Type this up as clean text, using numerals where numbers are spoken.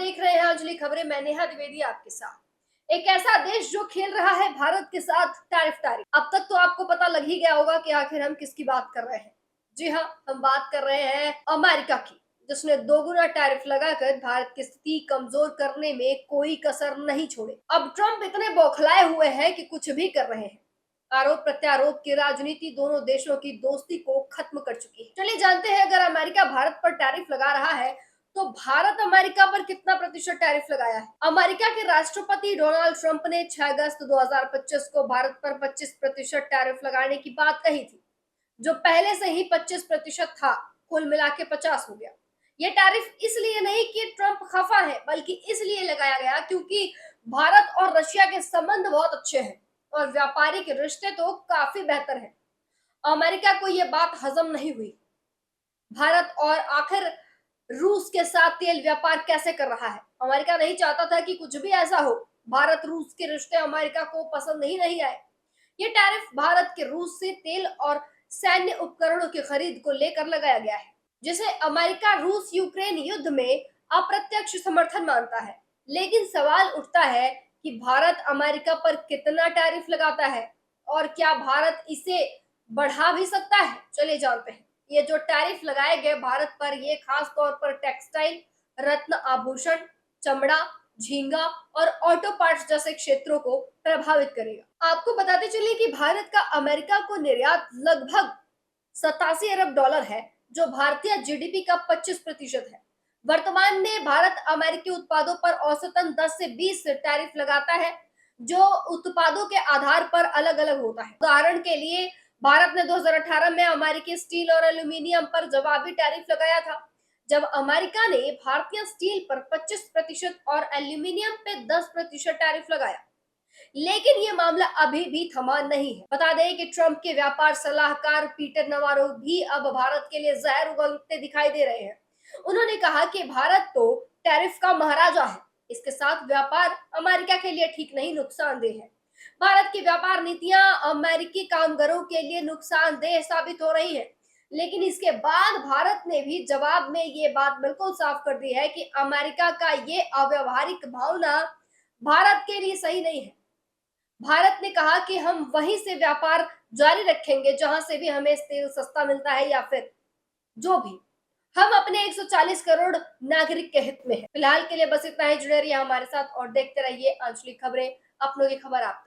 देख रहे हैं अंजलि खबरें। मैं नेहा द्विवेदी आपके साथ। एक ऐसा देश जो खेल रहा है भारत के साथ तारीफ। अब तक तो आपको पता लग ही गया होगा कि आखिर हम किसकी बात कर रहे हैं। जी हाँ, हम बात कर रहे हैं अमेरिका की, जिसने दोगुना टैरिफ लगाकर भारत की स्थिति कमजोर करने में कोई कसर नहीं छोड़े। अब ट्रंप इतने बौखलाए हुए हैं कि कुछ भी कर रहे हैं। आरोप प्रत्यारोप की राजनीति दोनों देशों की दोस्ती को खत्म कर चुकी है। चलिए जानते हैं, अगर अमेरिका भारत पर टैरिफ लगा रहा है तो भारत अमेरिका पर कितना प्रतिशत टैरिफ लगाया है। अमेरिका के राष्ट्रपति डोनाल्ड ट्रंप ने 6 अगस्त 2025 को भारत पर 25% टैरिफ लगाने की बात कही थी, जो पहले से ही 25% था। कुल मिला के 50 हो गया। ये टैरिफ इसलिए नहीं कि ट्रंप खफा है, बल्कि इसलिए लगाया गया क्योंकि भारत और रशिया के संबंध बहुत अच्छे हैं और व्यापारिक रिश्ते तो काफी बेहतर हैं। अमेरिका को ये बात हजम नहीं हुई। भारत और आखिर रूस के साथ तेल व्यापार कैसे कर रहा है। अमेरिका नहीं चाहता था कि कुछ भी ऐसा हो। भारत रूस के रिश्ते अमेरिका को पसंद ही नहीं आए। ये टैरिफ भारत के रूस से तेल और सैन्य उपकरणों की खरीद को लेकर लगाया गया है, जिसे अमेरिका रूस यूक्रेन युद्ध में अप्रत्यक्ष समर्थन मानता है। लेकिन सवाल उठता है कि भारत अमेरिका पर कितना टैरिफ लगाता है और क्या भारत इसे बढ़ा भी सकता है। चलिए जानते हैं। ये जो टैरिफ लगाए गए भारत पर, ये खास तौर पर टेक्सटाइल, रत्न आभूषण, चमड़ा, झींगा और ऑटो पार्ट्स जैसे क्षेत्रों को प्रभावित करेगा। आपको बताते चलिए कि भारत का अमेरिका को निर्यात लगभग 87 अरब डॉलर है, जो भारतीय जीडीपी का 25% है। वर्तमान में भारत अमेरिकी उत्पादों पर औसतन 10 से 20 टैरिफ लगाता है, जो उत्पादों के आधार पर अलग अलग होता है। उदाहरण के लिए भारत ने 2018 में अमेरिकी स्टील और एल्यूमिनियम पर जवाबी टैरिफ लगाया था, जब अमेरिका ने भारतीय स्टील पर 25% और एल्यूमिनियम पे 10% टैरिफ लगाया। लेकिन ये मामला अभी भी थमा नहीं है। बता दें कि ट्रंप के व्यापार सलाहकार पीटर नवारो भी अब भारत के लिए जहर उगलते दिखाई दे रहे हैं। उन्होंने कहा कि भारत तो टैरिफ का महाराजा है, इसके साथ व्यापार अमेरिका के लिए ठीक नहीं, नुकसानदेह है। भारत की व्यापार नीतियां अमेरिकी कामगारों के लिए नुकसानदेह साबित हो रही है। लेकिन इसके बाद भारत ने भी जवाब में ये बात बिल्कुल साफ कर दी है कि अमेरिका का ये अव्यवहारिक भावना भारत के लिए सही नहीं है। भारत ने कहा कि हम वहीं से व्यापार जारी रखेंगे जहां से भी हमें तेल सस्ता मिलता है, या फिर जो भी। हम अपने 140 करोड़ नागरिक के हित में है। फिलहाल के लिए बस इतना ही। जुड़े रहिए हमारे साथ और देखते रहिए आंचलिक खबरें, अपनों की खबर आप तक।